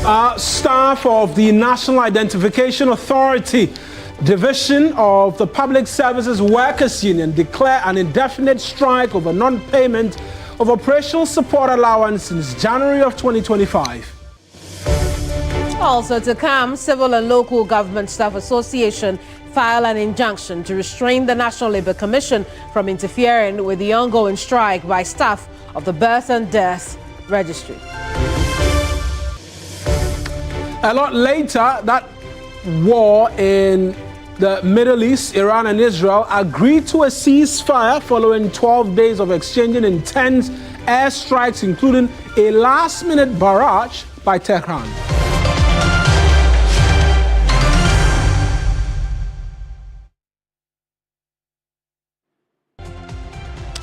Staff of the National Identification Authority Division of the Public Services Workers Union declare an indefinite strike over non-payment of operational support allowance since January of 2025. Also to come, Civil and Local Government Staff Association file an injunction to restrain the National Labour Commission from interfering with the ongoing strike by staff of the Birth and Death Registry. A lot later, that war in the Middle East, Iran and Israel, agreed to a ceasefire following 12 days of exchanging intense airstrikes, including a last-minute barrage by Tehran.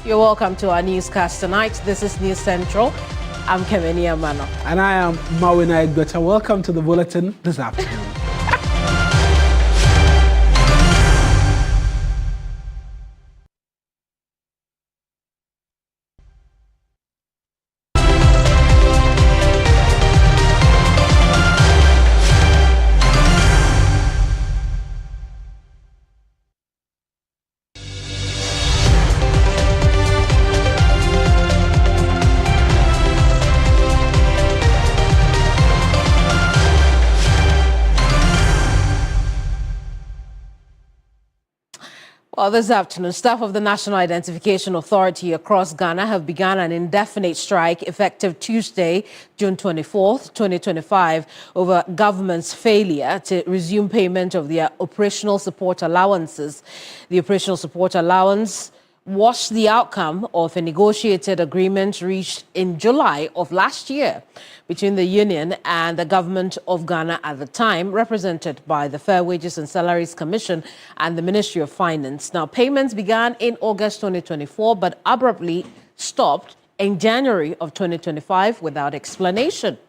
You're welcome to our newscast tonight. This is News Central. I'm Kemeni Amano. And I am Mawina Egbeta. Welcome to the bulletin this afternoon. Well, this afternoon, staff of the National Identification Authority across Ghana have begun an indefinite strike effective Tuesday, June 24th, 2025, over government's failure to resume payment of their operational support allowances. The operational support allowance was the outcome of a negotiated agreement reached in July of last year between the union and the government of Ghana at the time, represented by the Fair Wages and Salaries Commission and the Ministry of Finance. Now, payments began in August 2024, but abruptly stopped in January of 2025 without explanation.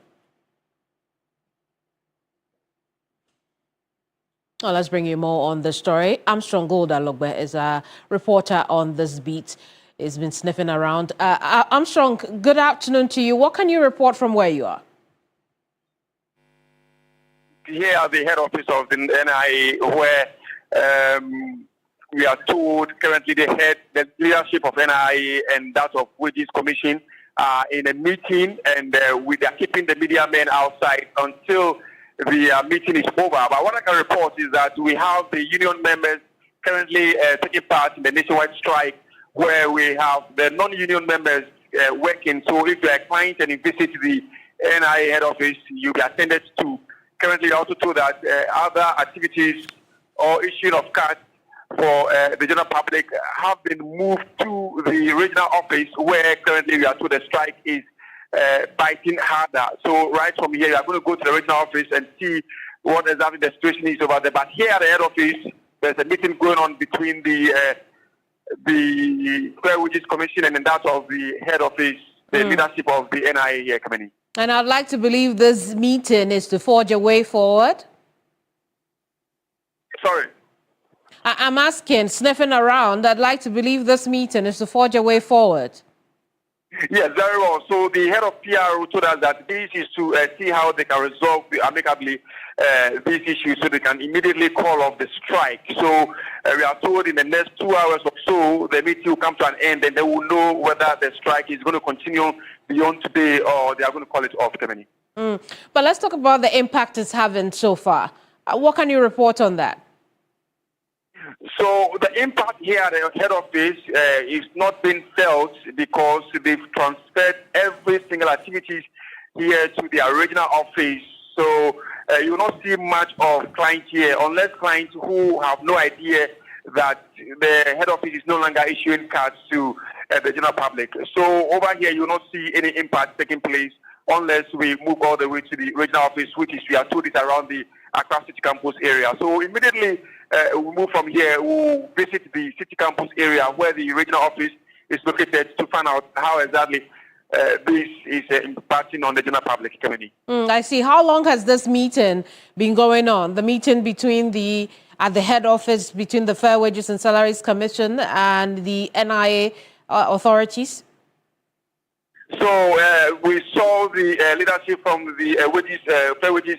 Well, let's bring you more on the story. Armstrong Goldalogbe is a reporter on this beat. He's been sniffing around. Armstrong, good afternoon to you. What can you report from where you are? Here at the head office of the NIA, where we are told currently the leadership of NIA and that of Wages Commission are in a meeting, and we are keeping the media men outside until the meeting is over. But what I can report is that we have the union members currently taking part in the nationwide strike, where we have the non-union members working. So if you are a client and you visit the NIA head office, you'll be attended to. Currently, also told that other activities or issuing of cards for the general public have been moved to the regional office, where currently we are told the strike is biting harder. So right from here, you are going to go to the regional office and see what exactly the situation is over there. But here at the head office, there's a meeting going on between the Fair Wages Commission and that of the head office, the leadership of the NIA here, Kpandai. And I'd like to believe this meeting is to forge a way forward. Sorry? I'm asking, sniffing around, I'd like to believe this meeting is to forge a way forward. Yes, very well. So the head of PRO told us that this is to see how they can resolve amicably these issues, so they can immediately call off the strike. So we are told in the next 2 hours or so, the meeting will come to an end, and they will know whether the strike is going to continue beyond today or they are going to call it off, Kpandai. But let's talk about the impact it's having so far. What can you report on that? So the impact here at the head office is not being felt because they've transferred every single activities here to the original office. So you will not see much of clients here, unless clients who have no idea that the head office is no longer issuing cards to the general public. So over here, you will not see any impact taking place unless we move all the way to the regional office, which is, we are told, is around the Accra City Campus area. So immediately we move from here, we'll visit the City Campus area where the regional office is located to find out how exactly this is impacting on the general public, Kpandai. I see. How long has this meeting been going on? The meeting between at the head office between the Fair Wages and Salaries Commission and the NIA authorities? So we saw the leadership from the Fair Wages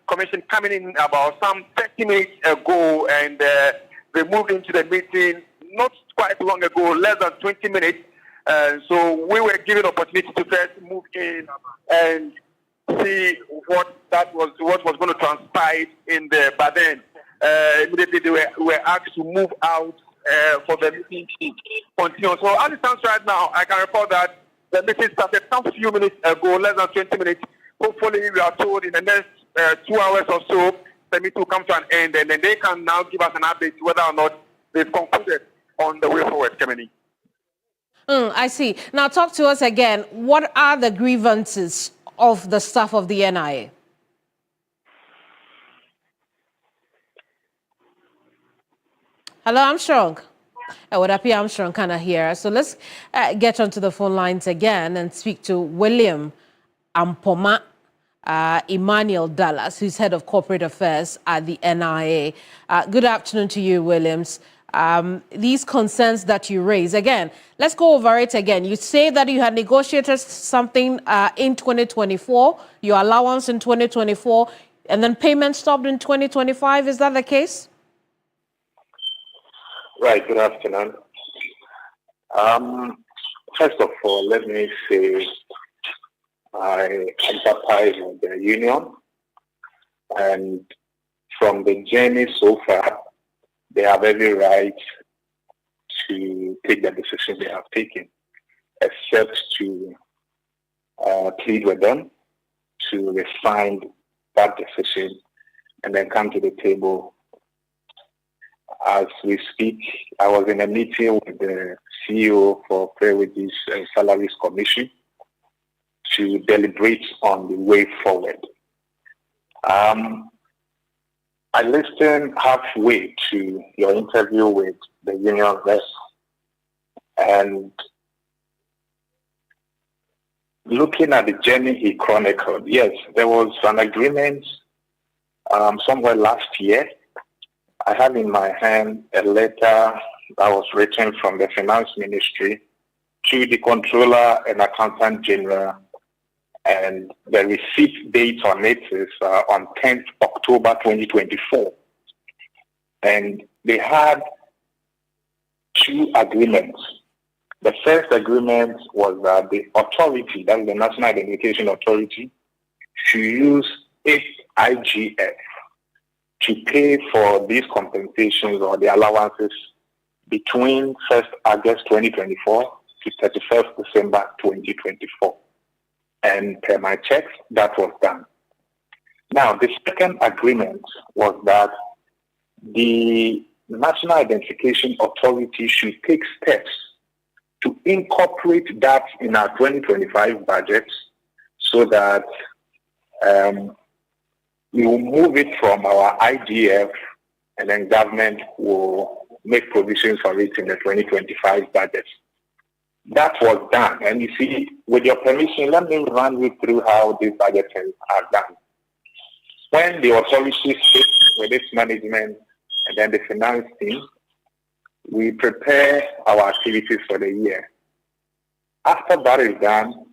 Commission coming in about some 30 minutes ago, and they moved into the meeting not quite long ago, less than 20 minutes. So we were given opportunity to first move in and see what was going to transpire in there. But then immediately they were asked to move out for the meeting to continue. So as it stands right now, I can report that the meeting started some few minutes ago, less than 20 minutes. Hopefully, we are told in the next 2 hours or so, the meeting will come to an end, and then they can now give us an update whether or not they've concluded on the way forward, Kemeni. I see. Now, talk to us again. What are the grievances of the staff of the NIA? Hello, Armstrong. I would appear Armstrong kind of here. So let's get onto the phone lines again and speak to William Ampoma Emmanuel Dallas, who's head of corporate affairs at the NIA. Good afternoon to you, Williams. These concerns that you raise, again, let's go over it again. You say that you had negotiated something in 2024, your allowance in 2024, and then payment stopped in 2025. Is that the case? Right, good afternoon. First of all, let me say I empathize with the union, and from the journey so far, they have every right to take the decision they have taken, except to plead with them to refine that decision and then come to the table. As we speak, I was in a meeting with the CEO for Fair Wages and Salaries Commission to deliberate on the way forward. I listened halfway to your interview with the union reps, and looking at the journey he chronicled, yes, there was an agreement somewhere last year. I have in my hand a letter that was written from the Finance Ministry to the Controller and Accountant General, and the receipt date on it is on 10th October 2024. And they had two agreements. The first agreement was that the authority, that is the National Identification Authority, should use its IGF to pay for these compensations or the allowances between 1st August 2024 to 31st December 2024. And per my checks, that was done. Now, the second agreement was that the National Identification Authority should take steps to incorporate that in our 2025 budget so that we will move it from our IGF, and then government will make provisions for it in the 2025 budget. That was done. And you see, with your permission, let me run you through how these budgets are done. When the authority sits with its management and then the finance team, we prepare our activities for the year. After that is done,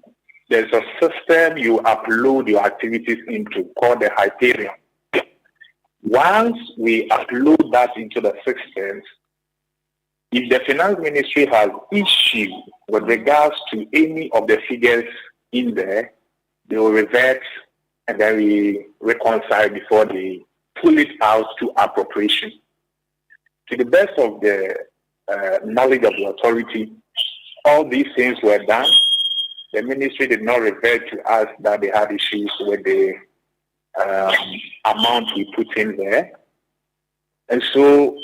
there's a system you upload your activities into called the Hyperion. Once we upload that into the systems, if the Finance Ministry has issue with regards to any of the figures in there, they will revert and then we reconcile before they pull it out to appropriation. To the best of the knowledge of the authority, all these things were done. The ministry did not revert to us that they had issues with the amount we put in there. And so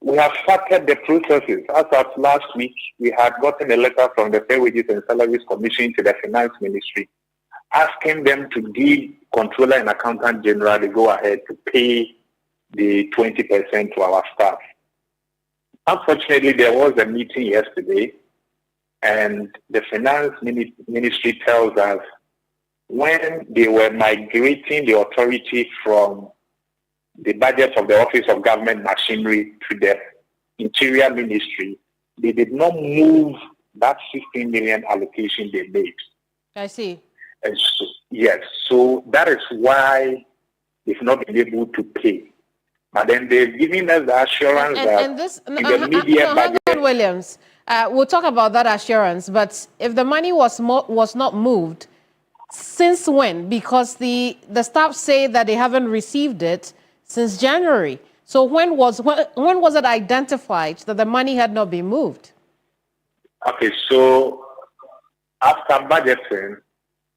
we have started the processes. As of last week, we had gotten a letter from the Fair Wages and Salaries Commission to the Finance Ministry asking them to give Controller and Accountant General the go-ahead to pay the 20% to our staff. Unfortunately, there was a meeting yesterday, and the Finance Ministry tells us when they were migrating the authority from the budget of the Office of Government Machinery to the Interior Ministry, they did not move that 16 million allocation they made. I see. And so, yes, so that is why they've not been able to pay. But then they've given us the assurance and this, in the media budget. Hang on, Williams. We'll talk about that assurance. But if the money was not moved, since when? Because the staff say that they haven't received it since January. So when was it identified that the money had not been moved? Okay, so after budgeting,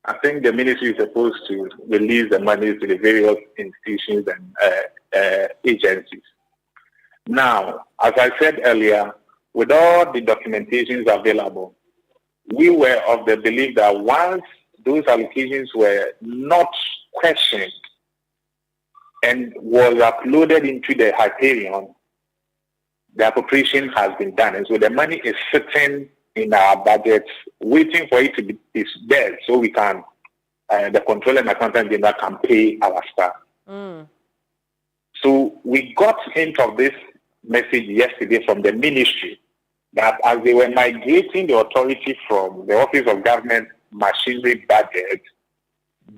I think the ministry is supposed to release the money to the various institutions and agencies. Now, as I said earlier, with all the documentations available, we were of the belief that once those allocations were not questioned and was uploaded into the Hyperion, the appropriation has been done. And so the money is sitting in our budget, waiting for it to be disbursed so we can, the Controller and Accountant General can pay our staff. So we got hint of this message yesterday from the ministry that as they were migrating the authority from the Office of Government Machinery budget,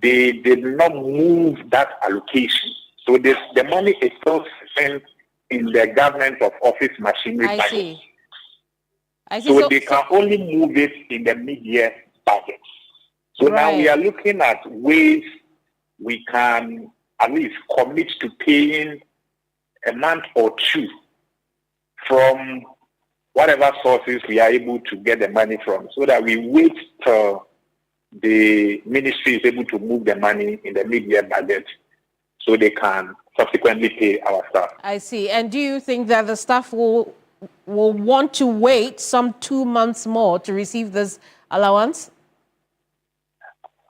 they did not move that allocation. So the money is still sitting in the Government of Office Machinery budget. I see. So they can only move it in the mid-year budget. So now we are looking at ways we can at least commit to paying a month or two from whatever sources we are able to get the money from, so that we wait till the ministry is able to move the money in the mid-year budget so they can subsequently pay our staff. I see. And do you think that the staff will want to wait some 2 months more to receive this allowance?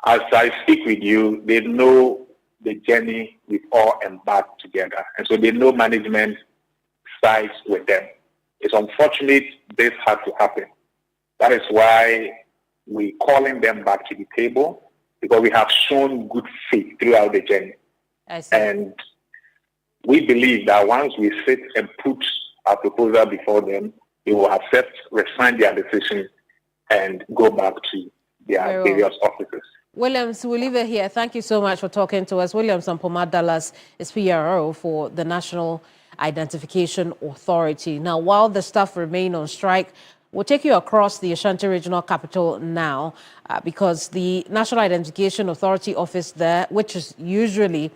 As I speak with you, they know the journey we've all embarked together. And so they know management sides with them. It's unfortunate this had to happen. That is why we're calling them back to the table, because we have shown good faith throughout the journey. I see. And we believe that once we sit and put our proposal before them, they will accept, resign their decision, and go back to their various offices. Williams, we'll leave it here. Thank you so much for talking to us. Williams Ampoma Dallas is PRO for the National Identification Authority. Now, while the staff remain on strike, we'll take you across the Ashanti Regional Capital now because the National Identification Authority office there, which is usually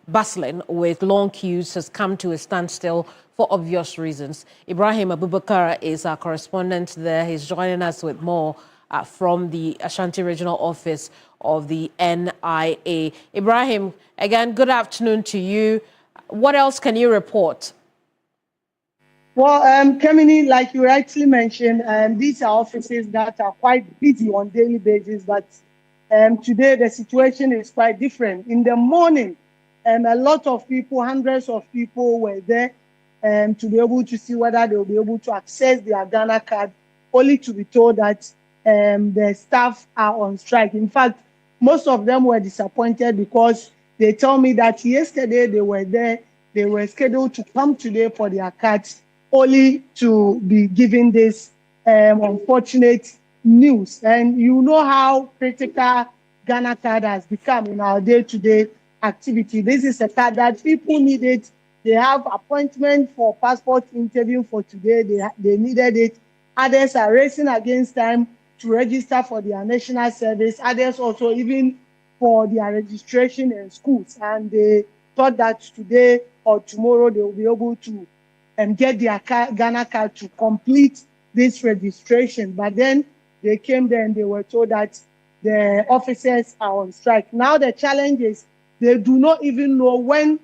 bustling with long queues, has come to a standstill for obvious reasons. Ibrahim Abubakar is our correspondent there. He's joining us with more from the Ashanti Regional Office of the NIA. Ibrahim, again, good afternoon to you. What else can you report? Well, Kemini, like you rightly mentioned, these are offices that are quite busy on a daily basis, but today the situation is quite different. In the morning, a lot of people, hundreds of people were there to be able to see whether they will be able to access their Ghana card, only to be told that the staff are on strike. In fact, most of them were disappointed because they told me that yesterday they were there, they were scheduled to come today for their cards, only to be given this unfortunate news. And you know how critical Ghana card has become in our day-to-day activity. This is a card that people need it. They have appointment for passport interview for today. They needed it. Others are racing against time to register for their national service. Others also even for their registration in schools. And they thought that today or tomorrow they will be able to get their Ghana card to complete this registration. But then they came there and they were told that the officers are on strike. Now the challenge is they do not even know when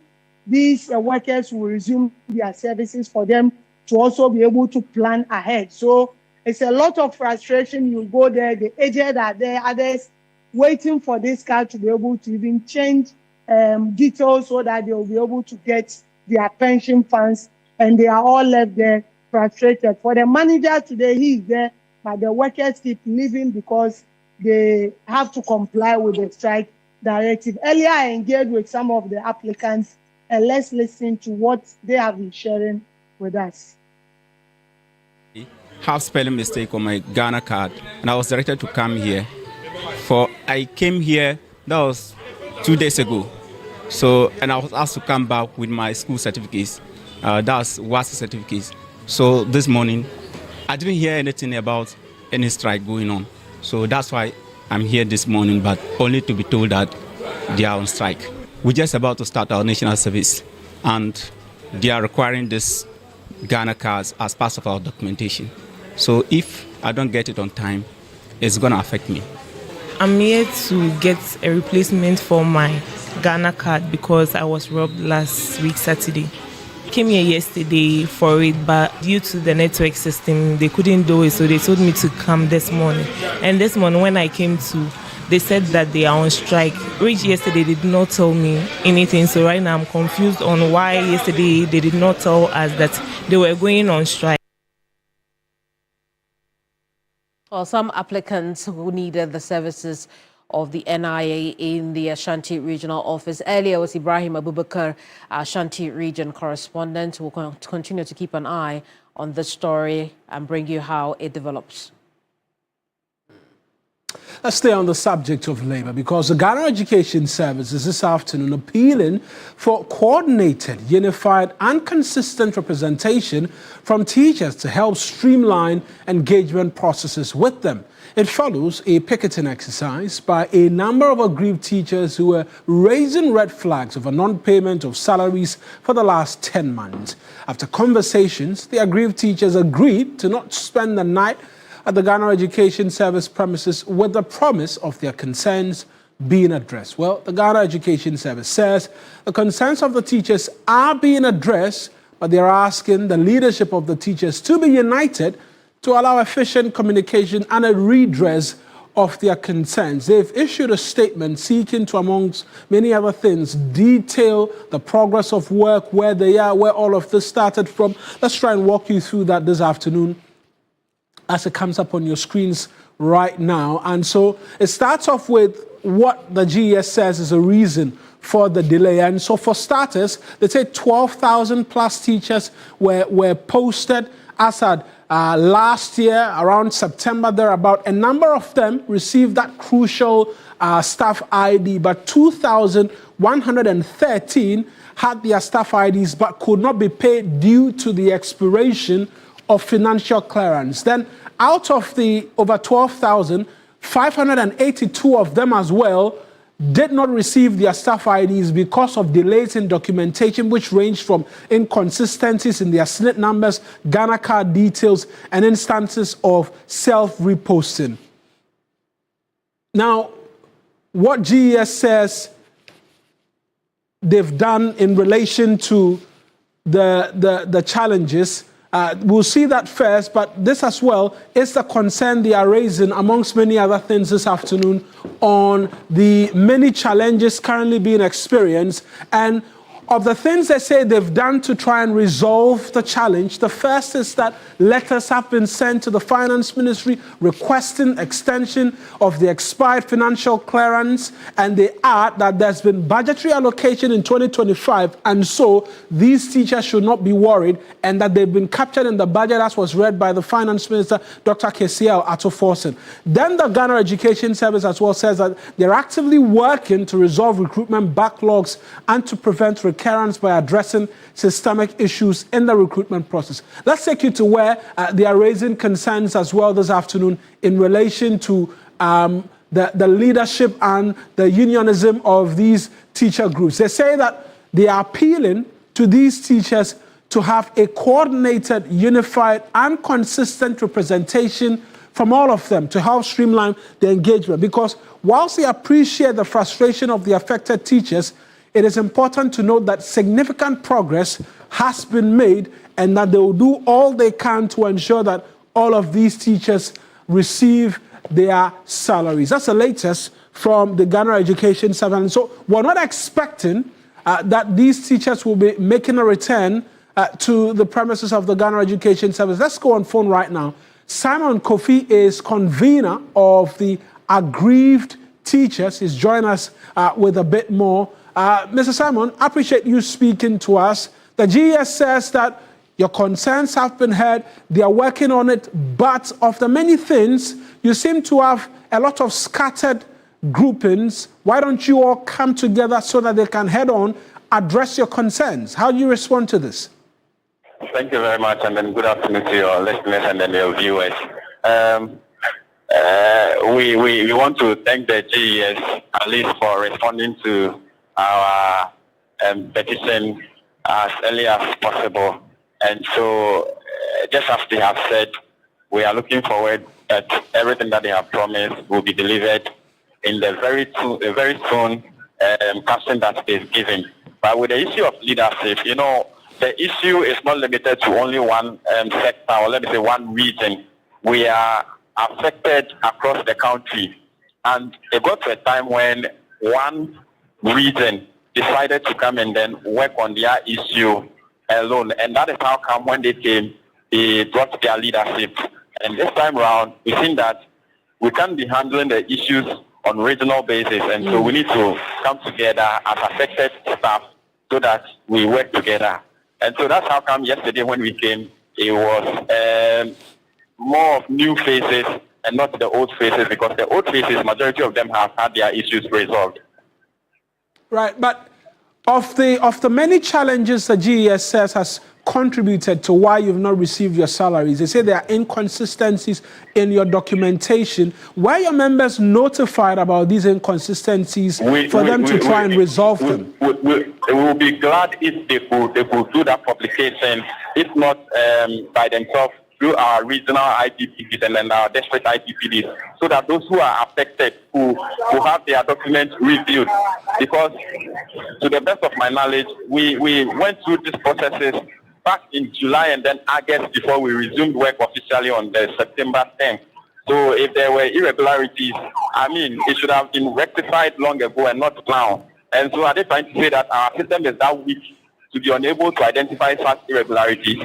these workers will resume their services for them to also be able to plan ahead. So it's a lot of frustration. You go there, the aged are there, others waiting for this card to be able to even change details so that they will be able to get their pension funds, and they are all left there frustrated. For the manager today, he is there, but the workers keep leaving because they have to comply with the strike directive. Earlier, I engaged with some of the applicants, and let's listen to what they have been sharing with us. have spelling mistake on my Ghana card, and I was directed to come here. I came here, that was 2 days ago. So, and I was asked to come back with my school certificates. That's WASC certificates. So this morning, I didn't hear anything about any strike going on. So that's why I'm here this morning, but only to be told that they are on strike. We're just about to start our national service, and they are requiring this Ghana cards as part of our documentation. So if I don't get it on time, it's going to affect me. I'm here to get a replacement for my Ghana card because I was robbed last week, Saturday. Came here yesterday for it, but due to the network system, they couldn't do it, so they told me to come this morning. And this morning when I came to, they said that they are on strike. Which yesterday they did not tell me anything, so right now I'm confused on why yesterday they did not tell us that they were going on strike. Well, some applicants who needed the services of the NIA in the Ashanti Regional Office. Earlier was Ibrahim Abubakar, Ashanti Region correspondent, who will continue to keep an eye on this story and bring you how it develops. Let's stay on the subject of labor, because the Ghana Education Service is this afternoon appealing for coordinated, unified and consistent representation from teachers to help streamline engagement processes with them. It follows a picketing exercise by a number of aggrieved teachers who were raising red flags over non-payment of salaries for the last 10 months. After conversations, the aggrieved teachers agreed to not spend the night at the Ghana Education Service premises with the promise of their concerns being addressed. Well, the Ghana Education Service says the concerns of the teachers are being addressed, but they're asking the leadership of the teachers to be united to allow efficient communication and a redress of their concerns. They've issued a statement seeking to, amongst many other things, detail the progress of work, where they are, where all of this started from. Let's try and walk you through that this afternoon as it comes up on your screens right now. And so it starts off with what the GES says is a reason for the delay. And so for starters, they say 12,000 plus teachers were posted as at last year, around September thereabout. A number of them received that crucial staff ID, but 2,113 had their staff IDs but could not be paid due to the expiration of financial clearance. Then out of the over 12,000, 582 of them as well did not receive their staff IDs because of delays in documentation, which ranged from inconsistencies in their SNIT numbers, Ghana card details, and instances of self-reposting. Now, what GES says they've done in relation to the challenges, we'll see that first, but this as well is the concern they are raising, amongst many other things this afternoon, on the many challenges currently being experienced. And of the things they say they've done to try and resolve the challenge, the first is that letters have been sent to the Finance Ministry requesting extension of the expired financial clearance, and they add that there's been budgetary allocation in 2025, and so these teachers should not be worried, and that they've been captured in the budget as was read by the Finance Minister, Dr. KCL Atto-Forson. Then the Ghana Education Service as well says that they're actively working to resolve recruitment backlogs and to prevent recurrence by addressing systemic issues in the recruitment process. Let's take you to where they are raising concerns as well this afternoon in relation to the leadership and the unionism of these teacher groups. They say that they are appealing to these teachers to have a coordinated, unified, and consistent representation from all of them to help streamline the engagement. Because whilst they appreciate the frustration of the affected teachers, it is important to note that significant progress has been made and that they will do all they can to ensure that all of these teachers receive their salaries. That's the latest from the Ghana Education Service. And so we're not expecting that these teachers will be making a return to the premises of the Ghana Education Service. Let's go on phone right now. Simon Kofi is convener of the aggrieved teachers. He's joined us with a bit more. Mr. Simon, I appreciate you speaking to us. The GES says that Your concerns have been heard. They are working on it. But of the many things, you seem to have a lot of scattered groupings. Why don't you all come together so that they can head on address your concerns? How do you respond to this? Thank you very much, and then good afternoon to your listeners and then your viewers. We want to thank the GES at least for responding to our petition as early as possible. And so, just as they have said, we are looking forward that everything that they have promised will be delivered in the very soon caption that they've given. But with the issue of leadership, you know, the issue is not limited to only one sector, or let me say one region. We are affected across the country. And it got to a time when one region decided to come and then work on their issue alone. And that is how come when they came, they brought their leadership. And this time around, we've seen that we can't be handling the issues on regional basis. And so we need to come together as affected staff so that we work together. And so that's how come yesterday when we came, it was more of new faces and not the old faces, because the old faces, majority of them have had their issues resolved. Right, but of the many challenges the GES says has contributed to why you've not received your salaries, they say there are inconsistencies in your documentation. Were your members notified about these inconsistencies for them to try and resolve them? We will be glad if they could do that publication, if not by themselves, through our regional IPPDs and then our district IPPDs, so that those who are affected, who have their documents reviewed. Because to the best of my knowledge, we went through these processes back in July and then August before we resumed work officially on the September 10th. So if there were irregularities, I mean, it should have been rectified long ago and not now. And so are they trying to say that our system is that weak to be unable to identify such irregularities?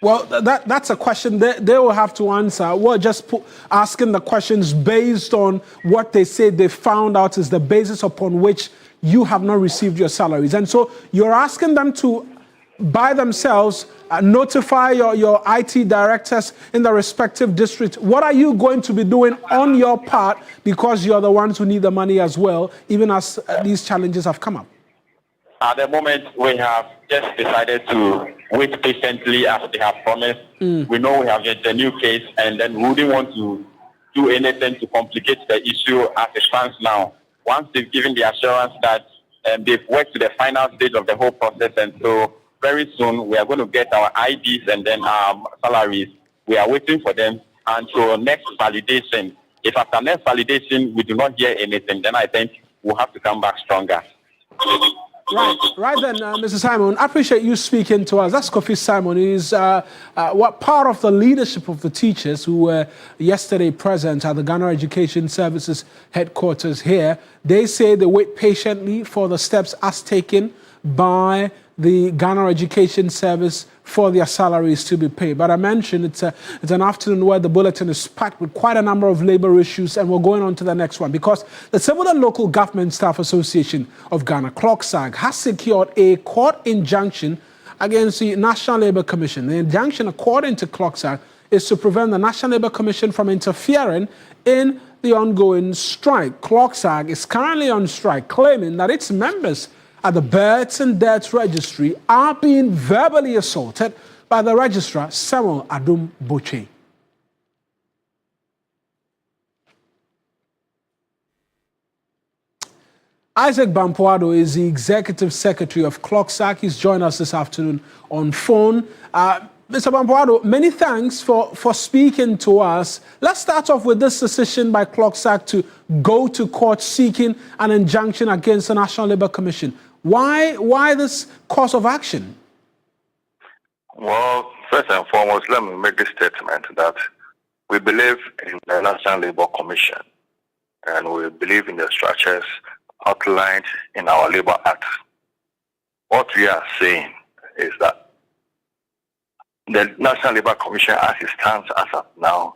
Well, that's a question they will have to answer. We're just asking the questions based on what they say they found out is the basis upon which you have not received your salaries. And so you're asking them to, by themselves, notify your IT directors in the respective district. What are you going to be doing on your part, because you're the ones who need the money as well, even as these challenges have come up? At the moment, we have just decided to wait patiently as they have promised. We know we have a new case, and then we wouldn't want to do anything to complicate the issue as it stands now. Once they've given the assurance that they've worked to the final stage of the whole process, and so very soon we are going to get our IDs and then our salaries. We are waiting for them until next validation. If after next validation we do not hear anything, then I think we'll have to come back stronger. Right then, Mr. Simon, I appreciate you speaking to us. That's Kofi Simon. He's what part of the leadership of the teachers who were yesterday present at the Ghana Education Services headquarters here. They say they wait patiently for the steps as taken by the Ghana Education Service for their salaries to be paid. But I mentioned it's an afternoon where the bulletin is packed with quite a number of labor issues, and we're going on to the next one because the Civil and Local Government Staff Association of Ghana, CLOGSAG, has secured a court injunction against the National Labour Commission. The injunction, according to CLOGSAG, is to prevent the National Labour Commission from interfering in the ongoing strike. CLOGSAG is currently on strike, claiming that its members at the Births and Deaths Registry are being verbally assaulted by the registrar, Samuel Adum Boche. Isaac Bampoado is the Executive Secretary of CLOGSAG. He's joined us this afternoon on phone. Mr. Bampoado, many thanks for speaking to us. Let's start off with this decision by CLOGSAG to go to court seeking an injunction against the National Labour Commission. Why this course of action? Well, first and foremost, let me make this statement that we believe in the National Labour Commission and we believe in the structures outlined in our Labour Act. What we are saying is that the National Labour Commission, as it stands as of now,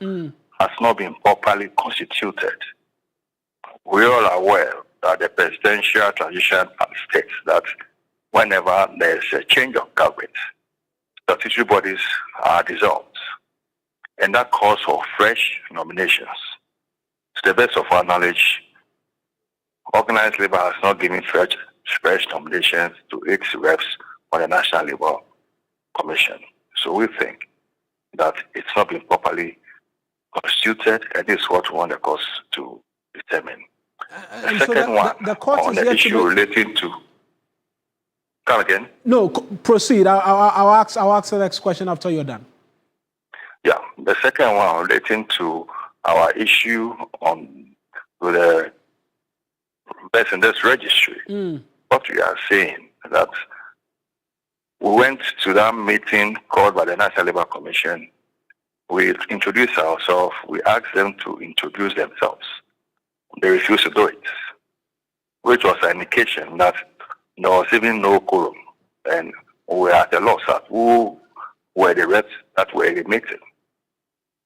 has not been properly constituted. We are aware that the Presidential Transition Act states that whenever there's a change of government, statutory bodies are dissolved, and that calls for fresh nominations. To the best of our knowledge, organized labor has not given fresh nominations to its reps on the National Labor Commission. So we think that it's not been properly constituted, and this is what we want the courts to determine. The second one, the court on is the yet issue to relating to... Come again? No, proceed. I'll ask the next question after you're done. Yeah, the second one relating to our issue on the best in this registry. What we are saying is that we went to that meeting called by the National Labor Commission. We introduced ourselves. We asked them to introduce themselves. They refused to do it, which was an indication that there was even no quorum. And we were at a loss at who were the reps that were in the meeting.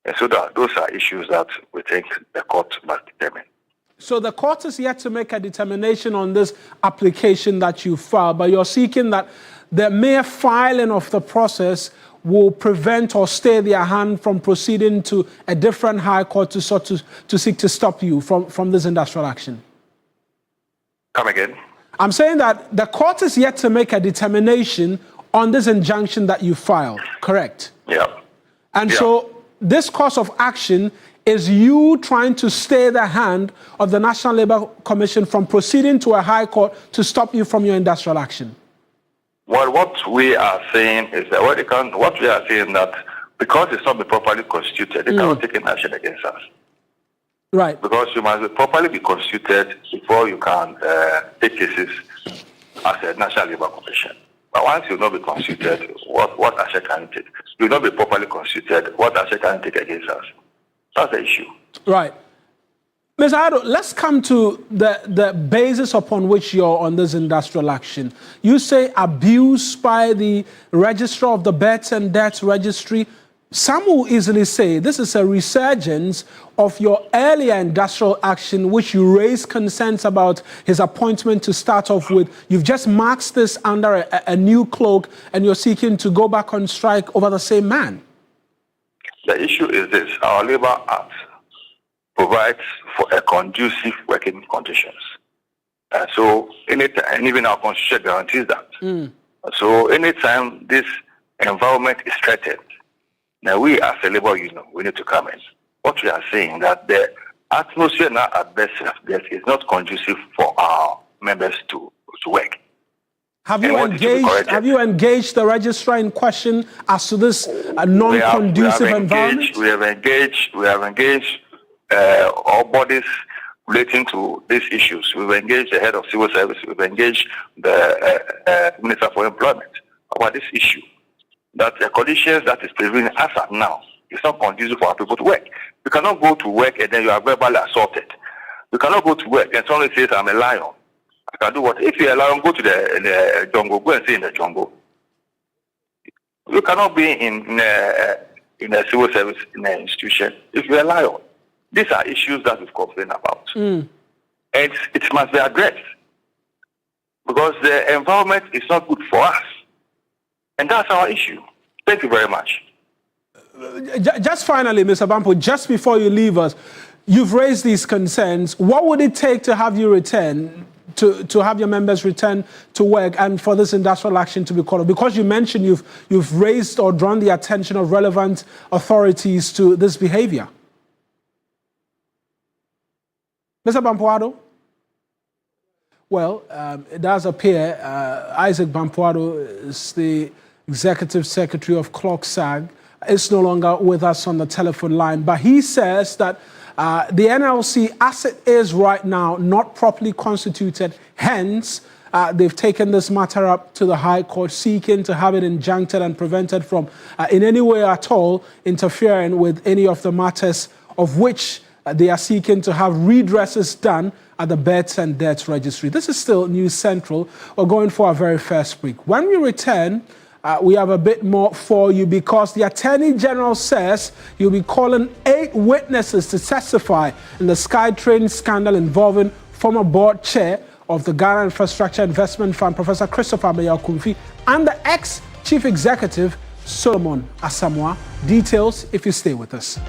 And so those are issues that we think the court must determine. So the court is yet to make a determination on this application that you filed, but you're seeking that the mere filing of the process will prevent or stay their hand from proceeding to a different high court to seek to stop you from this industrial action. Come again? I'm saying that the court is yet to make a determination on this injunction that you filed, correct? Yeah. And so this course of action is you trying to stay the hand of the National Labor Commission from proceeding to a high court to stop you from your industrial action. Well, what we are saying is that what we are saying that because it's not been properly constituted, they cannot take an action against us. Right. Because you must properly be constituted before you can take cases as a National Labor Commission. But once you not be constituted, what action can you take? You not be properly constituted, what action can you take against us? That's the issue. Right. Ms. Ado, let's come to the basis upon which you're on this industrial action. You say abuse by the registrar of the births and deaths registry. Some will easily say this is a resurgence of your earlier industrial action, which you raised concerns about his appointment to start off with. You've just marked this under a new cloak, and you're seeking to go back on strike over the same man. The issue is this. Our Labor Act provides for a conducive working conditions. So anytime, and even our constitution guarantees that. So anytime this environment is threatened, now we as a labor union, we need to come in. What we are saying that the atmosphere now at best is not conducive for our members to work. Have you engaged the registrar in question as to this non-conducive environment? We have engaged all bodies relating to these issues. We've engaged the head of civil service. We've engaged the Minister for Employment about this issue. That the conditions that is prevailing as of now is not conducive for our people to work. You cannot go to work and then you are verbally assaulted. You cannot go to work and someone says, I'm a lion. I can do what? If you're a lion, go to the jungle. Go and stay in the jungle. You cannot be in a civil service in an institution if you're a lion. These are issues that we've complained about. And it must be addressed. Because the environment is not good for us. And that's our issue. Thank you very much. Just finally, Mr. Bampo, just before you leave us, you've raised these concerns. What would it take to have you return, to have your members return to work and for this industrial action to be called? Because you mentioned you've raised or drawn the attention of relevant authorities to this behavior. Mr. Bampoado? Well, it does appear Isaac Bampoado is the Executive Secretary of CLOGSAG. Is no longer with us on the telephone line, but he says that the NLC, as it is right now, not properly constituted. Hence, they've taken this matter up to the High Court, seeking to have it injuncted and prevented from in any way at all interfering with any of the matters of which they are seeking to have redresses done at the Births and Deaths Registry. This is still News Central. We're going for our very first break. When we return, we have a bit more for you because the Attorney General says you'll be calling 8 witnesses to testify in the Skytrain scandal involving former board chair of the Ghana Infrastructure Investment Fund, Professor Christopher Ameyaw-Kumfi, and the ex-Chief Executive, Solomon Asamoah. Details if you stay with us.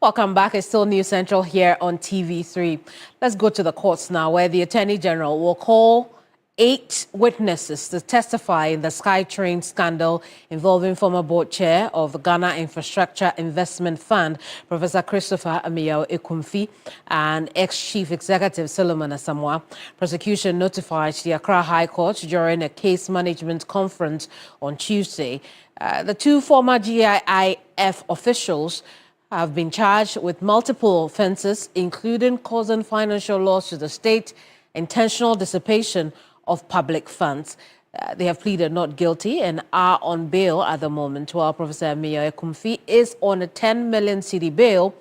Welcome back. It's still News Central here on TV3. Let's go to the courts now, where the Attorney General will call 8 witnesses to testify in the Skytrain scandal involving former board chair of the Ghana Infrastructure Investment Fund, Professor Christopher Ameyaw-Kumfi, and ex-Chief Executive Solomon Asamoah. Prosecution notified the Accra High Court during a case management conference on Tuesday. The 2 former GIIF officials have been charged with multiple offences, including causing financial loss to the state, intentional dissipation of public funds. They have pleaded not guilty and are on bail at the moment, while Professor Ameyaw-Kumfi is on a 10 million cedi bail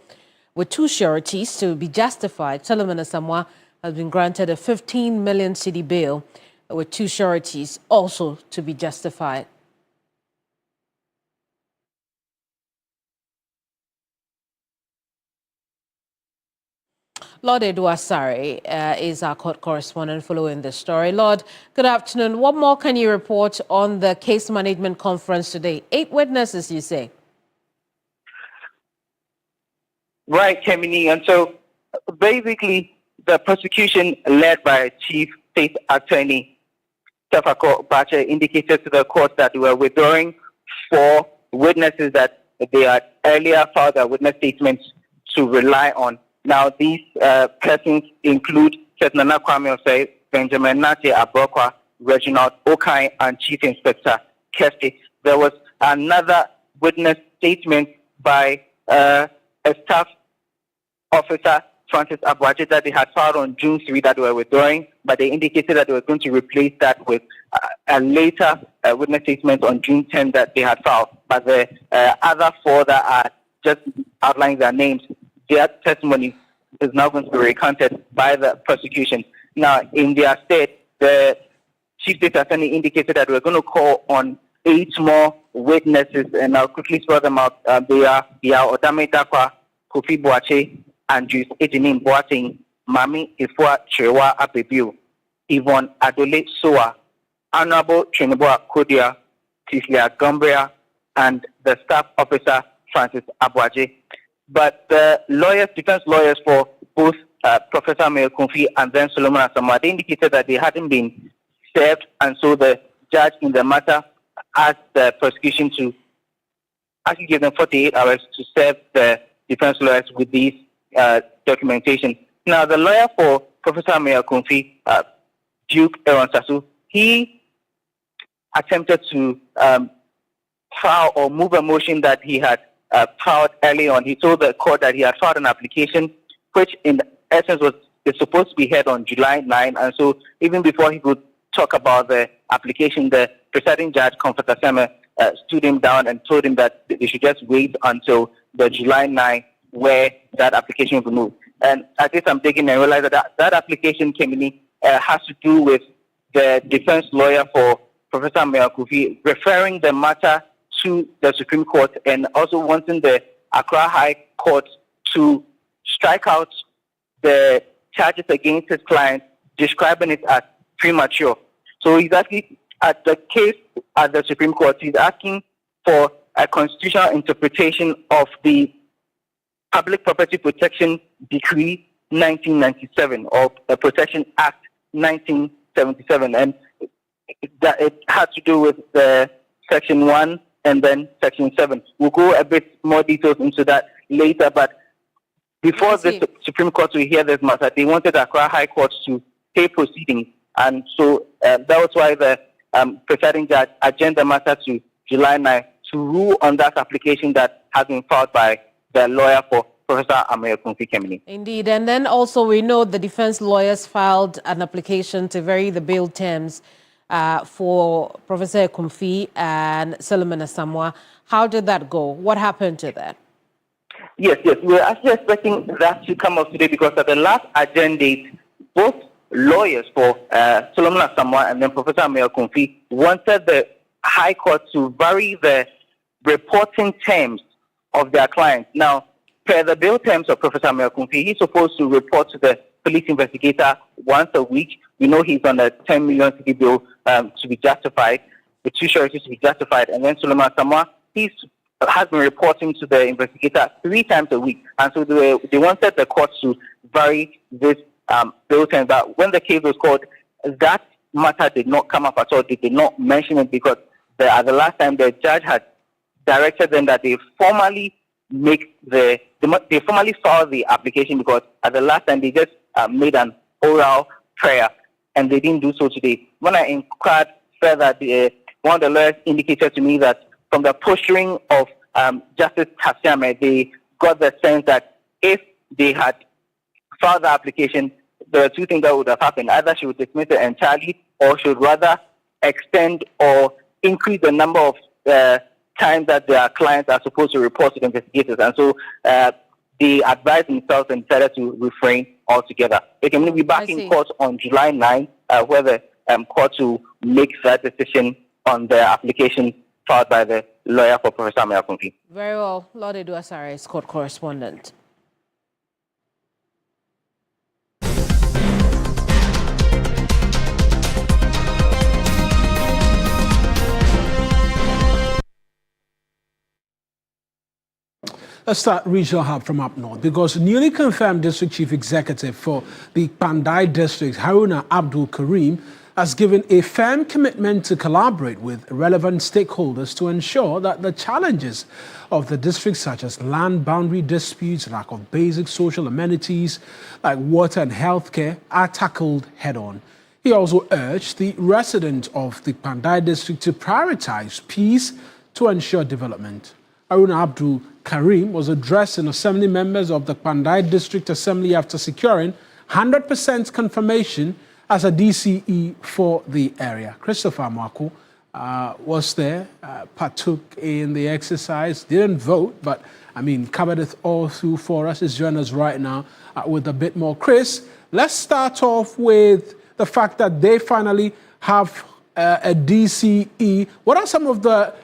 with 2 sureties to be justified. Solomon Asamoah has been granted a 15 million cedi bail with 2 sureties also to be justified. Lord Edu Asare is our court correspondent following this story. Lord, good afternoon. What more can you report on the case management conference today? 8 witnesses, you say? Right, Kemini. And so basically, the prosecution led by Chief State Attorney Tefako Bache indicated to the court that they were withdrawing 4 witnesses that they had earlier filed their witness statements to rely on. Now, these persons include Nana Kwame Osei, Benjamin Nate Abrokwa, Reginald Okai, and Chief Inspector Keste. There was another witness statement by a staff officer, Francis Abuaje, that they had filed on June 3 that they were withdrawing, but they indicated that they were going to replace that with a later witness statement on June 10 that they had filed. But the other 4 that are just outlining their names, their testimony is now going to be recounted by the prosecution. Now, in their state, the Chief State Attorney indicated that we're going to call on 8 more witnesses, and I'll quickly spell them out. They are Odame Dakwa, Kofi Boache, Andrews Ejinim Boateng, Mami Ifua Chewa Abebiu, Yvonne Adole Soa, Honorable Trinidad Kodia, Tislia Gumbria, and the staff officer Francis Abuaje. But the defense lawyers for both Professor Ameyo Kofi and then Solomon Asamoah, they indicated that they hadn't been served, and so the judge in the matter asked the prosecution to actually give them 48 hours to serve the defense lawyers with these documentation. Now, the lawyer for Professor Ameyo Kofi, Duke Aaron Sasu, he attempted to file or move a motion that he had filed early on. He told the court that he had filed an application, which in essence is supposed to be heard on July 9, and so even before he could talk about the application, the presiding judge, Comfort Asame, stood him down and told him that they should just wait until the July 9, where that application will be moved. And I did some digging and realized that application has to do with the defense lawyer for Professor Ameyo Kofi referring the matter to the Supreme Court and also wanting the Accra High Court to strike out the charges against his client, describing it as premature. So he's actually, at the case at the Supreme Court, he's asking for a constitutional interpretation of the Public Property Protection Decree 1997 or the Protection Act 1977, and that it had to do with the Section 1 and then Section 7. We'll go a bit more details into that later, but before the Supreme Court will hear this matter, they wanted Accra High Court to stay proceedings, and so that was why the presiding judge adjourned the matter to July 9 to rule on that application that has been filed by the lawyer for Professor Ameyo Kofi Kemini. Indeed, and then also we know the defense lawyers filed an application to vary the bail terms for Professor Kofi and Solomon Asamoah. How did that go? What happened to that? Yes. We're actually expecting that to come up today because at the last adjourned date, both lawyers for Solomon Asamoah and then Professor Ameyo Kofi wanted the High Court to vary the reporting terms of their clients. Now, per the bail terms of Professor Ameyo Kofi, he's supposed to report to the police investigator once a week. We know he's on a 10 million cedi bill to be justified, the 2 sureties to be justified. And then Solomon Asamoah, he has been reporting to the investigator 3 times a week. And so they wanted the court to vary this bail term. But when the case was called, that matter did not come up at all. They did not mention it because at the last time the judge had directed them that they formally formally file the application because at the last time they just made an oral prayer and they didn't do so today. When I inquired further, one of the lawyers indicated to me that from the posturing of Justice Tasiame, they got the sense that if they had filed the application, there are 2 things that would have happened. Either she would dismiss it entirely or she would rather extend or increase the number of time that their clients are supposed to report to the investigators. And so they advised themselves and decided to refrain altogether. They can be back in court on July 9, where the court will make that decision on the application filed by the lawyer for Professor Ameyo Kofi. Very well. Lord Edu Asare is court correspondent. Let's start regional hub from up north because newly confirmed district chief executive for the Kpandai district, Haruna Abdul Karim, has given a firm commitment to collaborate with relevant stakeholders to ensure that the challenges of the district, such as land boundary disputes, lack of basic social amenities like water and healthcare, are tackled head-on. He also urged the residents of the Kpandai district to prioritize peace to ensure development. Haruna Abdul Karim was addressing assembly members of the Kpandai District Assembly after securing 100% confirmation as a DCE for the area. Christopher Mwaku was there, partook in the exercise, didn't vote, but covered it all through for us. Is joining us right now with a bit more. Chris, let's start off with the fact that they finally have a DCE. What are some of the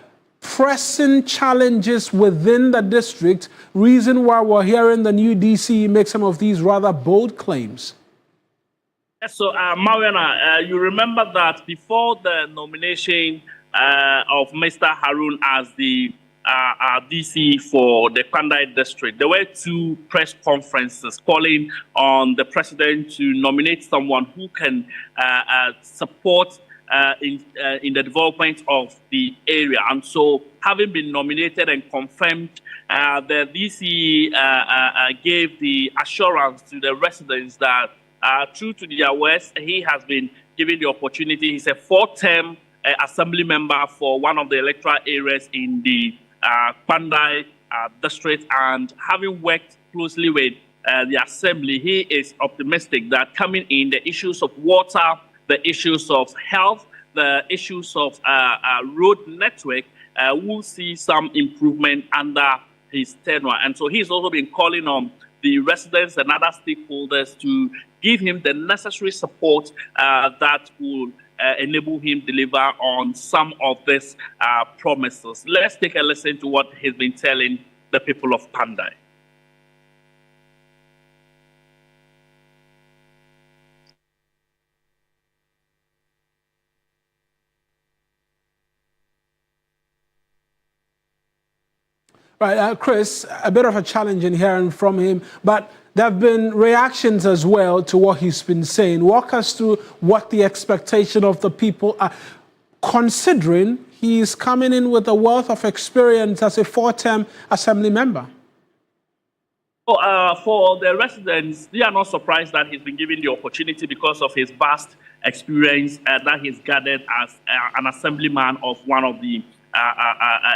pressing challenges within the district? Reason why we're hearing the new DCE make some of these rather bold claims? So, Mariana, you remember that before the nomination of Mr. Harun as the DC for the Kpandai district, there were two press conferences calling on the president to nominate someone who can support in the development of the area. And so, having been nominated and confirmed, the DC gave the assurance to the residents that true to their words, he has been given the opportunity. He's a four-term assembly member for one of the electoral areas in the Kpandai district, and having worked closely with the assembly, he is optimistic that coming in, the issues of water, the issues of health, the issues of road network will see some improvement under his tenure. And so he's also been calling on the residents and other stakeholders to give him the necessary support that will enable him deliver on some of these promises. Let's take a listen to what he's been telling the people of Kpandai. Right, Chris, a bit of a challenge in hearing from him, but there have been reactions as well to what he's been saying. Walk us through what the expectation of the people are, considering he's coming in with a wealth of experience as a four-term assembly member. For the residents, they are not surprised that he's been given the opportunity because of his vast experience that he's gathered as an assemblyman of one of the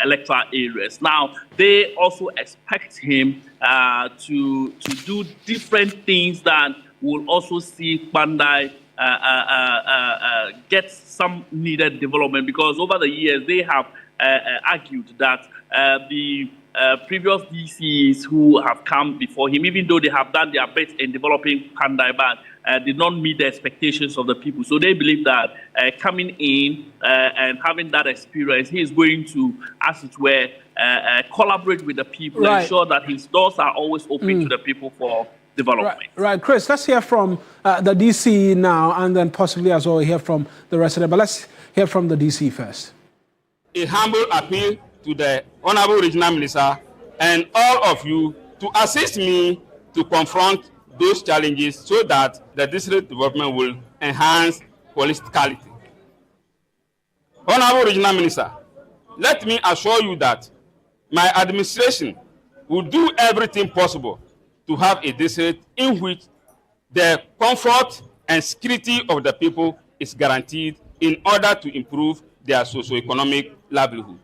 electoral areas. Now, they also expect him to do different things that will also see Kpandai get some needed development, because over the years they have argued that the previous DCs who have come before him, even though they have done their best in developing Kpandai, but did not meet the expectations of the people. So they believe that coming in and having that experience, he is going to, as it were, collaborate with the people, right, ensure that his doors are always open to the people for development. Right, Chris, let's hear from the DC now, and then possibly as well hear from the resident. But let's hear from the DC first. A humble appeal to the Honorable Regional Minister and all of you to assist me to confront those challenges so that the district development will enhance holistically. Honorable Regional Minister, let me assure you that my administration will do everything possible to have a district in which the comfort and security of the people is guaranteed in order to improve their socio-economic livelihood.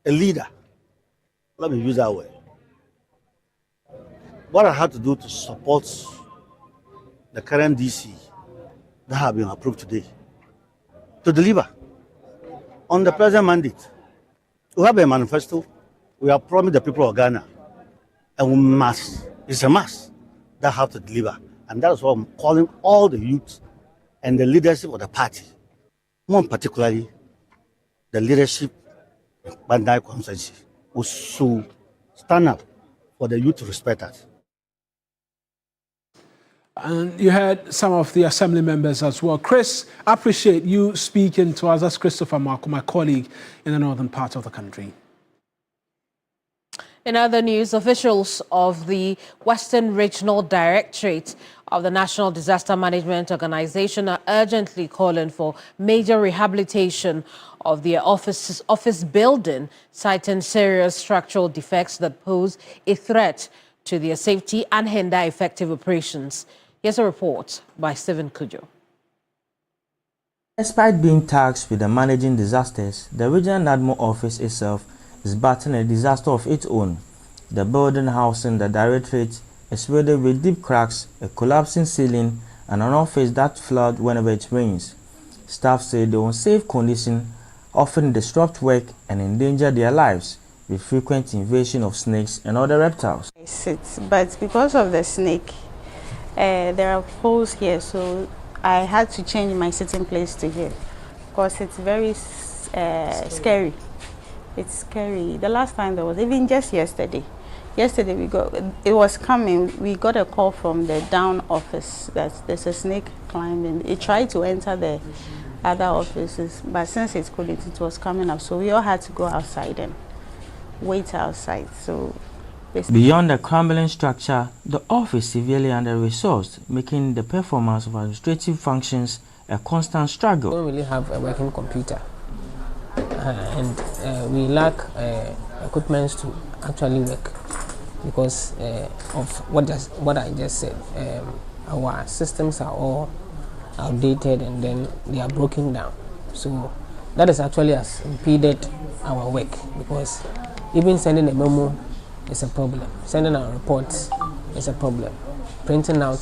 A leader, let me use that word. What I had to do to support the current DC that have been approved today, to deliver on the present mandate. We have a manifesto, we have promised the people of Ghana, and we must, it's a must, that have to deliver. And that is why I'm calling all the youth and the leadership of the party, more particularly the leadership of Kpandai constituency, who should stand up for the youth to respect us. And you heard some of the assembly members as well. Chris, I appreciate you speaking to us. That's Christopher Mwaku, my colleague in the northern part of the country. In other news, officials of the Western Regional Directorate of the National Disaster Management Organization are urgently calling for major rehabilitation of their office building, citing serious structural defects that pose a threat to their safety and hinder effective operations. Here's a report by Stephen Kujo. Despite being tasked with the managing disasters, the regional NADMO office itself is battling a disaster of its own. The building housing the directorate is riddled with deep cracks, a collapsing ceiling, and an office that floods whenever it rains. Staff say the unsafe condition often disrupt work and endanger their lives, with frequent invasion of snakes and other reptiles. I sit, but because of the snake, there are holes here, so I had to change my sitting place to here because it's very scary. It's scary. The last time there was, even just yesterday, it was coming, we got a call from the down office that there's a snake climbing. It tried to enter the other offices, but since it couldn't, it was coming up, so we all had to go outside and wait outside. So beyond the crumbling structure, the office is severely under-resourced, making the performance of administrative functions a constant struggle. We don't really have a working computer, and we lack equipment to actually work because of what I just said. Our systems are all outdated and then they are broken down. So that is actually has impeded our work because even sending a memo is a problem. Sending out reports is a problem. Printing out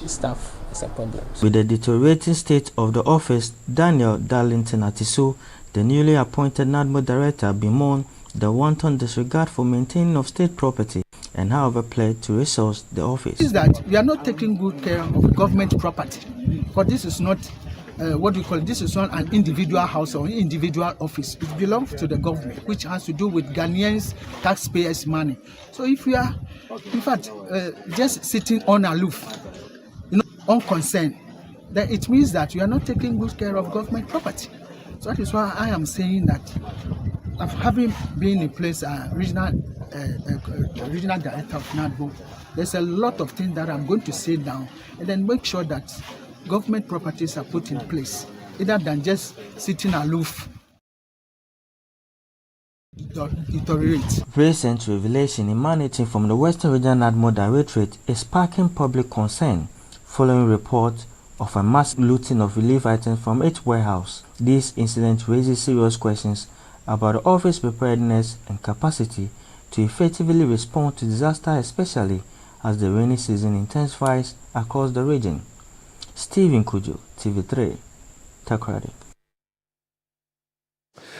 stuff is a problem. With the deteriorating state of the office, Daniel Darlington Atiso, the newly appointed NADMO director, bemoaned the wanton disregard for maintaining of state property and however pledged to resource the office. Is that we are not taking good care of government property, but this is not what we call it. This is not an individual house or individual office. It belongs to the government, which has to do with Ghanaians, taxpayers' money. So if we are, in fact, just sitting on aloof, unconcerned, then it means that we are not taking good care of government property. So that is why I am saying that, having been in place regional director of NADMO, there's a lot of things that I'm going to say down and then make sure that government properties are put in place, rather than just sitting aloof. Deteriorate. Recent revelation emanating from the Western Regional NADMO Directorate is sparking public concern following reports of a mass looting of relief items from its warehouse. This incident raises serious questions about the office preparedness and capacity to effectively respond to disaster, especially as the rainy season intensifies across the region. Stephen Kujo, TV3, Takrady.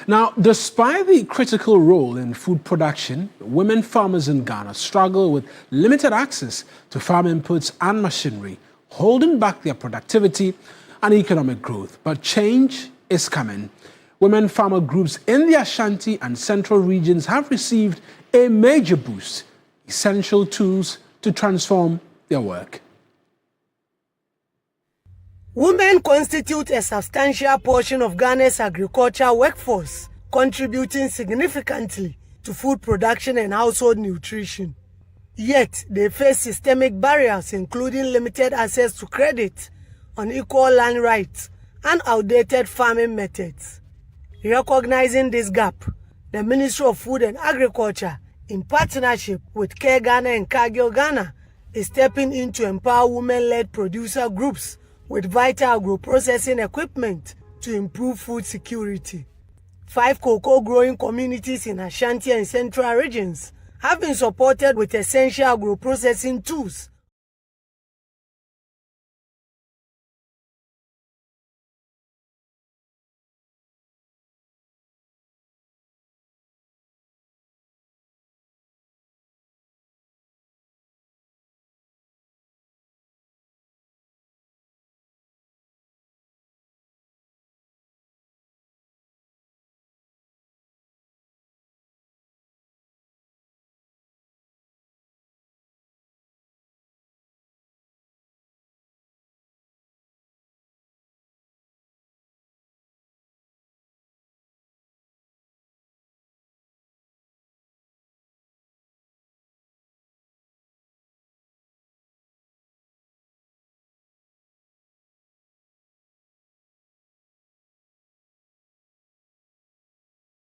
Now, despite the critical role in food production, women farmers in Ghana struggle with limited access to farm inputs and machinery, holding back their productivity and economic growth. But change is coming. Women farmer groups in the Ashanti and Central regions have received a major boost, essential tools to transform their work. Women constitute a substantial portion of Ghana's agricultural workforce, contributing significantly to food production and household nutrition. Yet, they face systemic barriers, including limited access to credit, unequal land rights, and outdated farming methods. Recognizing this gap, the Ministry of Food and Agriculture, in partnership with Care Ghana and Cargill Ghana, is stepping in to empower women-led producer groups with vital agro-processing equipment to improve food security. 5 cocoa growing communities in Ashanti and Central regions have been supported with essential agro-processing tools.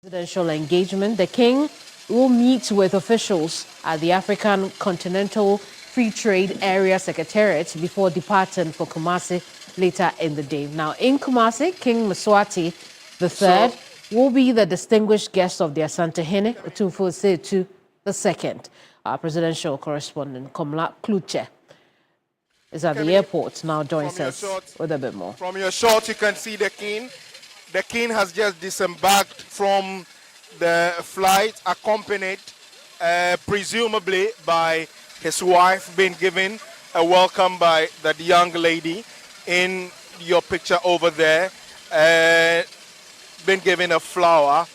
Presidential engagement, the King will meet with officials at the African Continental Free Trade Area Secretariat before departing for Kumasi later in the day. Now, in Kumasi, King Mswati III will be the distinguished guest of the Asantehene, Otumfuo II. Our presidential correspondent, CLOGSAG, is at the airport, now joins us with a bit more. From your shot, you can see the king. The king has just disembarked from the flight, accompanied presumably by his wife, being given a welcome by that young lady in your picture over there, been given a flower,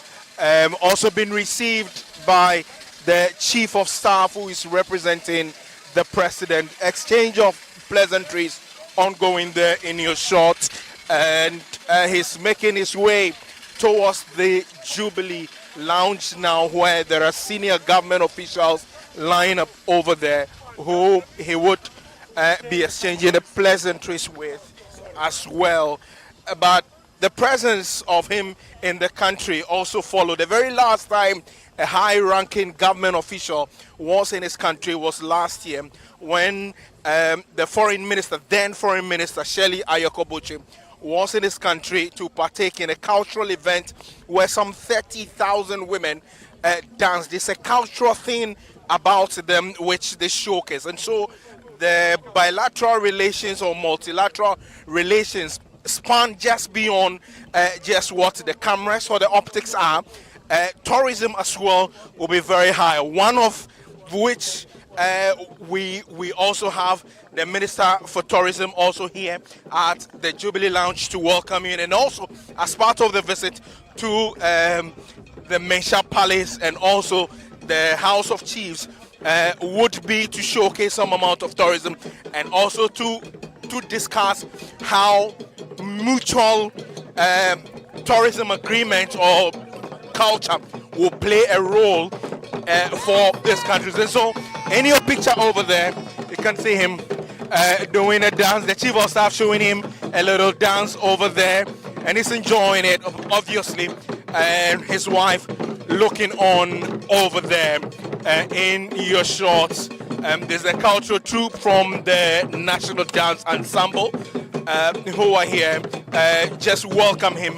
also been received by the chief of staff who is representing the president. Exchange of pleasantries ongoing there in your shot, and he's making his way towards the Jubilee Lounge now, where there are senior government officials lined up over there who he would be exchanging the pleasantries with as well. But the presence of him in the country also followed. The very last time a high-ranking government official was in his country was last year, when the foreign minister, then foreign minister Shirley Ayokoboche, was in his country to partake in a cultural event where some 30,000 women danced. It's a cultural thing about them which they showcase. And so the bilateral relations or multilateral relations span just beyond just what the cameras or the optics are. Tourism as well will be very high, one of which we also have the Minister for Tourism also here at the Jubilee Lounge to welcome you, and also as part of the visit to the Mensah Palace and also the House of Chiefs would be to showcase some amount of tourism and also to discuss how mutual tourism agreement or culture will play a role for this country. And so in your picture over there, you can see him doing a dance. The chief of staff showing him a little dance over there, and he's enjoying it, obviously. And his wife looking on over there in your shorts. There's a cultural troupe from the National Dance Ensemble who are here just welcoming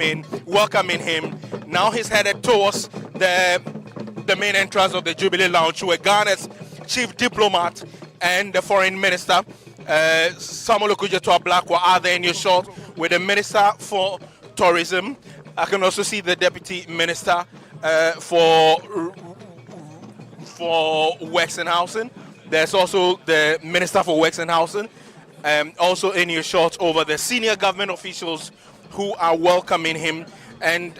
him. Now he's headed towards the main entrance of the Jubilee Lounge, where Ghana's chief diplomat and the foreign minister, Samuel Okudzeto Ablakwa, are there in your shot with the minister for tourism. I can also see the deputy minister for Works and Housing. There's also the minister for Works and Housing. Also in your shot over the senior government officials who are welcoming him and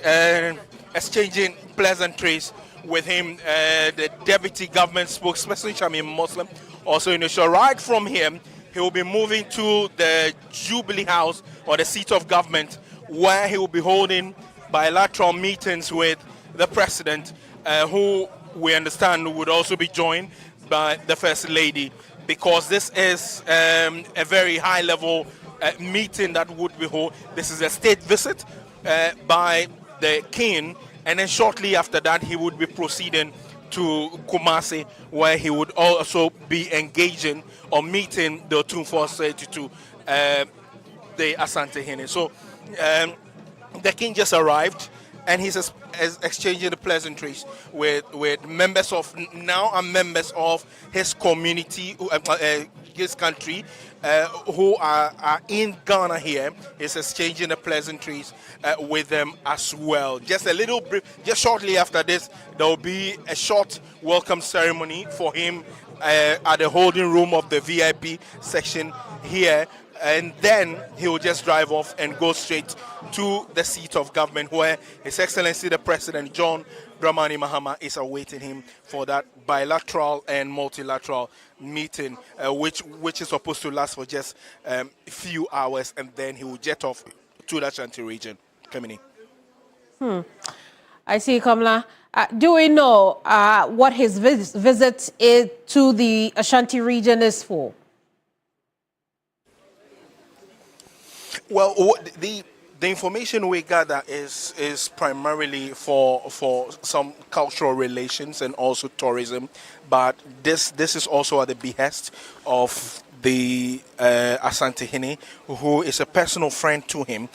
exchanging pleasantries with him. The deputy government spokesperson, Shamin Muslim, also in the show. Right from here, he will be moving to the Jubilee House, or the seat of government, where he will be holding bilateral meetings with the president, who we understand would also be joined by the First Lady, because this is a very high-level meeting that would be held. This is a state visit by the king, and then shortly after that, he would be proceeding to Kumasi, where he would also be engaging or meeting the Otumfuo II, the Asantehene. So the king just arrived, and he's exchanging the pleasantries with members of his community, his country, who are in Ghana here. He's exchanging the pleasantries with them as well. Just a little brief, just shortly after this, there will be a short welcome ceremony for him at the holding room of the VIP section here. And then he will just drive off and go straight to the seat of government, where His Excellency the President John Dramani Mahama is awaiting him for that bilateral and multilateral meeting, which is supposed to last for just a few hours, and then he will jet off to the Ashanti region. Kemini. I see, Kamla. Do we know what his visit to the Ashanti region is for? Well, the information we gather is primarily for some cultural relations and also tourism, but this is also at the behest of the Asantehene, who is a personal friend to him,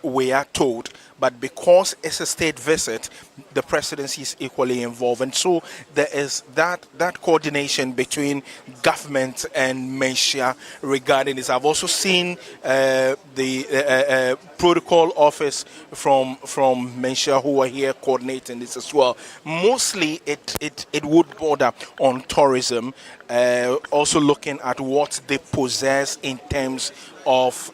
we are told. But because it's a state visit, the presidency is equally involved. And so there is that coordination between government and Mensia regarding this. I've also seen the protocol office from Mensia who are here coordinating this as well. Mostly it would border on tourism, also looking at what they possess in terms of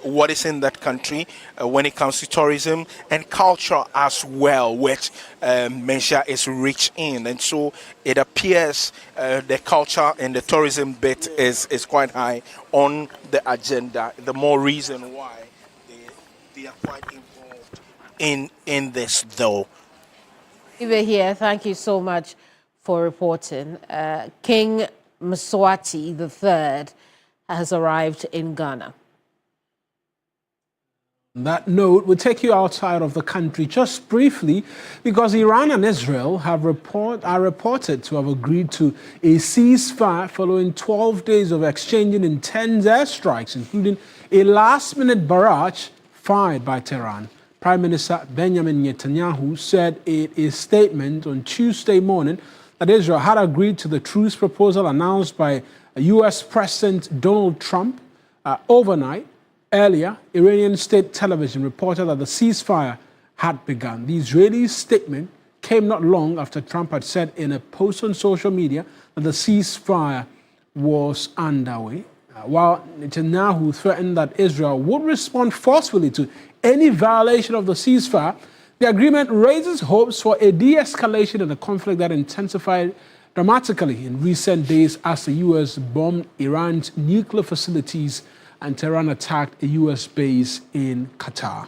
what is in that country when it comes to tourism and culture as well, which Mensia is rich in. And so it appears the culture and the tourism bit is quite high on the agenda. The more reason why they are quite involved in this, though. Over here, thank you so much for reporting. King Mswati III has arrived in Ghana. On that note, we'll take you outside of the country just briefly because Iran and Israel are reported to have agreed to a ceasefire following 12 days of exchanging intense airstrikes, including a last-minute barrage fired by Tehran. Prime Minister Benjamin Netanyahu said in a statement on Tuesday morning that Israel had agreed to the truce proposal announced by U.S. President Donald Trump overnight. Earlier, Iranian state television reported that the ceasefire had begun. The Israeli statement came not long after Trump had said in a post on social media that the ceasefire was underway, while Netanyahu threatened that Israel would respond forcefully to any violation of the ceasefire. The agreement raises hopes for a de-escalation in the conflict that intensified dramatically in recent days as the U.S. bombed Iran's nuclear facilities and Tehran attacked a U.S. base in Qatar.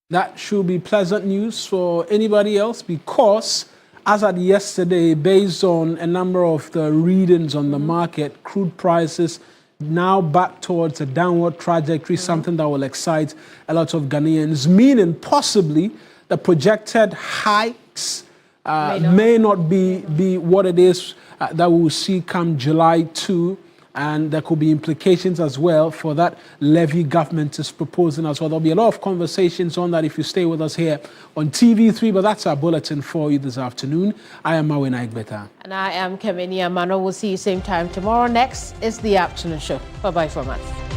That should be pleasant news for anybody else because, as at yesterday, based on a number of the readings on the market, crude prices now back towards a downward trajectory, something that will excite a lot of Ghanaians, meaning possibly the projected hikes may not be what it is that we will see come July 2, and there could be implications as well for that levy government is proposing as well. There'll be a lot of conversations on that if you stay with us here on TV3, but that's our bulletin for you this afternoon. I am Mawena Igbeta. And I am Kemini Amano. We'll see you same time tomorrow. Next is the afternoon show. Bye-bye from us.